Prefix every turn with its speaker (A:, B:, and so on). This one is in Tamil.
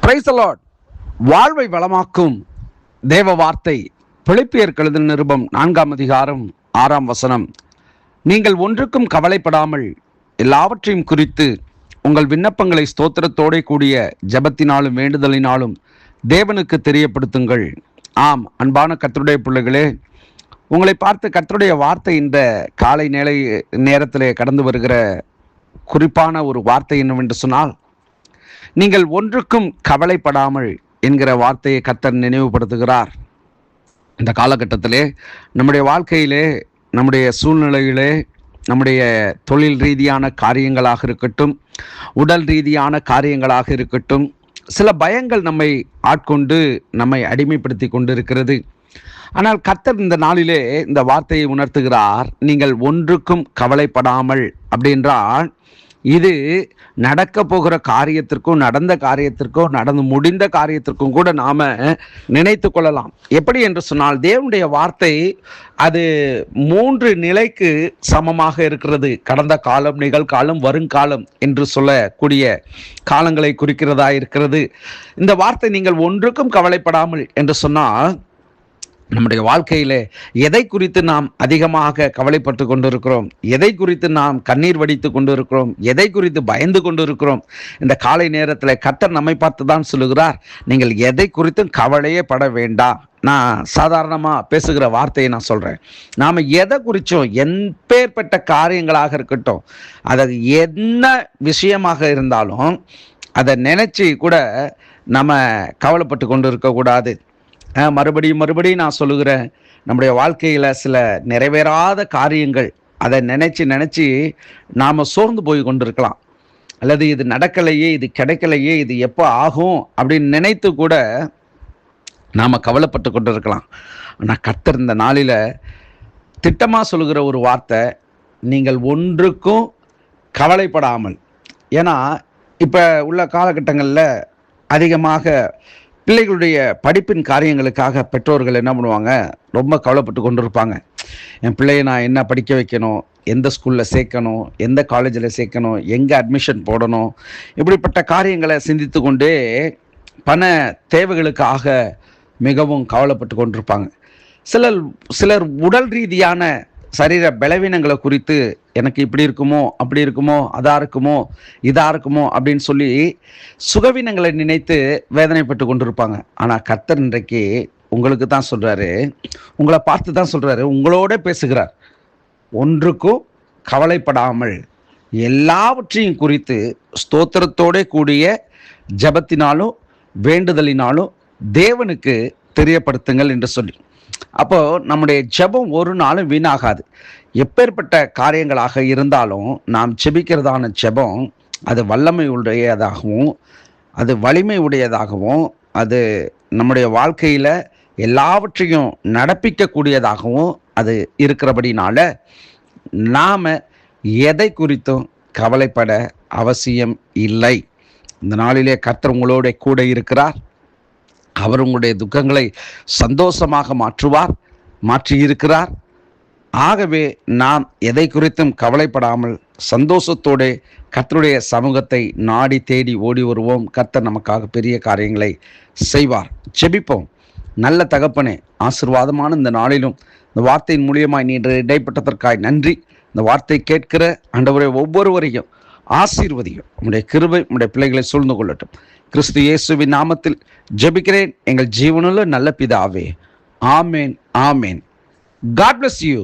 A: Praise the Lord. வாழ்வை வளமாக்கும் தேவ வார்த்தை பிலிப்பியர் எழுதின நிருபம் 4ஆம் அதிகாரம் 6ஆம் வசனம். நீங்கள் ஒன்றுக்கும் கவலைப்படாமல் எல்லாவற்றையும் குறித்து உங்கள் விண்ணப்பங்களை ஸ்தோத்திரத்தோட கூடிய ஜெபத்தினாலும் வேண்டுதலினாலும் தேவனுக்கு தெரியப்படுத்துங்கள். ஆம், அன்பான கர்த்தருடைய பிள்ளைகளே, உங்களை பார்த்து கர்த்தருடைய வார்த்தை இந்த காலை நேரத்திலே கடந்து வருகிற குறிப்பான ஒரு வார்த்தை என்னவென்று சொன்னால், நீங்கள் ஒன்றுக்கும் கவலைப்படாமல் என்கிற வார்த்தையை கர்த்தர் நினைவுபடுத்துகிறார். இந்த காலகட்டத்திலே நம்முடைய வாழ்க்கையிலே, நம்முடைய சூழ்நிலையிலே, நம்முடைய தொழில் ரீதியான காரியங்களாக இருக்கட்டும், உடல் ரீதியான காரியங்களாக இருக்கட்டும், சில பயங்கள் நம்மை ஆட்கொண்டு நம்மை அடிமைப்படுத்தி கொண்டு இருக்கிறது. ஆனால் கர்த்தர் இந்த நாளிலே இந்த வார்த்தையை உணர்த்துகிறார். நீங்கள் ஒன்றுக்கும் கவலைப்படாமல் அப்படின்றால், இது நடக்க போகிற காரியத்திற்கும், நடந்த காரியத்திற்கும், நடந்து முடிந்த காரியத்திற்கும் கூட நாம நினைத்து கொள்ளலாம். எப்படி என்று சொன்னால், தேவனுடைய வார்த்தை அது 3 நிலைக்கு சமமாக இருக்கிறது. கடந்த காலம், நிகழ்காலம், வருங்காலம் என்று சொல்லக்கூடிய காலங்களை குறிக்கிறதா இருக்கிறது. இந்த வார்த்தை நீங்கள் ஒன்றுக்கும் கவலைப்படாமல் என்று சொன்னால், நம்முடைய வாழ்க்கையிலே எதை குறித்து நாம் அதிகமாக கவலைப்பட்டு கொண்டிருக்கிறோம், எதை குறித்து நாம் கண்ணீர் வடித்து கொண்டு இருக்கிறோம், எதை குறித்து பயந்து கொண்டு இருக்கிறோம். இந்த காலை நேரத்தில் கர்த்தர் நம்மை பார்த்து தான் சொல்லுகிறார், நீங்கள் எதை குறித்தும் கவலையே பட வேண்டாம். நான் சாதாரணமாக பேசுகிற வார்த்தையை நான் சொல்கிறேன். நாம் எதை குறித்தும், எப்பேற்பட்ட காரியங்களாக இருக்கட்டும், அது என்ன விஷயமாக இருந்தாலும் அதை நினச்சி கூட நம்ம கவலைப்பட்டு கொண்டு இருக்கக்கூடாது. மறுபடியும் நான் சொல்லுகிறேன், நம்முடைய வாழ்க்கையில் சில நிறைவேறாத காரியங்கள், அதை நினச்சி நாம் சோர்ந்து போய் கொண்டிருக்கலாம். அல்லது இது நடக்கலையே, இது கிடைக்கலையே, இது எப்போ ஆகும் அப்படின்னு நினைத்து கூட நாம் கவலைப்பட்டு கொண்டு இருக்கலாம். ஆனால் கர்த்தர் இந்த நாளில் திட்டமாக சொல்லுகிற ஒரு வார்த்தை, நீங்கள் ஒன்றுக்கும் கவலைப்படாமல். ஏன்னா இப்போ உள்ள காலகட்டங்களில் அதிகமாக பிள்ளைகளுடைய படிப்பின் காரியங்களுக்காக பெற்றோர்கள் என்ன பண்ணுவாங்க, ரொம்ப கவலைப்பட்டு கொண்டு இருப்பாங்க. என் பிள்ளையை நான் என்ன படிக்க வைக்கணும், எந்த ஸ்கூலில் சேர்க்கணும், எந்த காலேஜில் சேர்க்கணும், எங்கே அட்மிஷன் போடணும், இப்படிப்பட்ட காரியங்களை சிந்தித்து கொண்டே பண தேவைகளுக்காக மிகவும் கவலைப்பட்டு கொண்டிருப்பாங்க. சிலர் உடல் ரீதியான சரீர பலவீனங்களை குறித்து, எனக்கு இப்படி இருக்குமோ, அப்படி இருக்குமோ, அதாக இருக்குமோ, இதாக இருக்குமோ அப்படின்னு சொல்லி சுகவீனங்களை நினைத்து வேதனைப்பட்டு கொண்டிருப்பாங்க. ஆனால் கர்த்தர் இன்றைக்கு உங்களுக்கு தான் சொல்கிறாரு, உங்களை பார்த்து தான் சொல்கிறாரு, உங்களோட பேசுகிறார். ஒன்றுக்கும் கவலைப்படாமல் எல்லாவற்றையும் குறித்து ஸ்தோத்திரத்தோட கூடிய ஜெபத்தினாலும் வேண்டுதலினாலும் தேவனுக்கு தெரியப்படுத்துங்கள் என்று சொல்லி. அப்போ நம்முடைய ஜெபம் ஒரு நாளும் வீணாகாது. எப்பேற்பட்ட காரியங்களாக இருந்தாலும் நாம் ஜெபிக்கிறதான ஜெபம் அது வல்லமை உடையதாகவும், அது வலிமை உடையதாகவும், அது நம்முடைய வாழ்க்கையில் எல்லாவற்றையும் நடப்பிக்கக்கூடியதாகவும் அது இருக்கிறபடினால நாம் எதை குறித்தும் கவலைப்பட அவசியம் இல்லை. இந்த நாளிலே கர்த்தர் உங்களோட கூட இருக்கிறார். அவர் உங்களுடைய துக்கங்களை சந்தோஷமாக மாற்றியிருக்கிறார். ஆகவே நாம் எதை குறித்தும் கவலைப்படாமல் சந்தோஷத்தோடு கர்த்தருடைய சமூகத்தை நாடி தேடி ஓடி வருவோம். கர்த்தர் நமக்காக பெரிய காரியங்களை செய்வார். ஜெபிப்போம். நல்ல தகப்பனே, ஆசீர்வாதமான இந்த நாளிலும் இந்த வார்த்தையின் மூலியமாய் நீ இடைப்பட்டதற்காய் நன்றி. இந்த வார்த்தை கேட்கிற ஆண்டவரே ஒவ்வொருவரையும் ஆசீர்வதியும். உம்முடைய கிருபை உம்முடைய பிள்ளைகளை சூழ்ந்து கொள்ளட்டும். கிறிஸ்து இயேசுவின் நாமத்தில் ஜெபிக்கிறேன், எங்கள் ஜீவனுள்ள நல்ல பிதாவே. ஆமேன், ஆமேன். God bless you.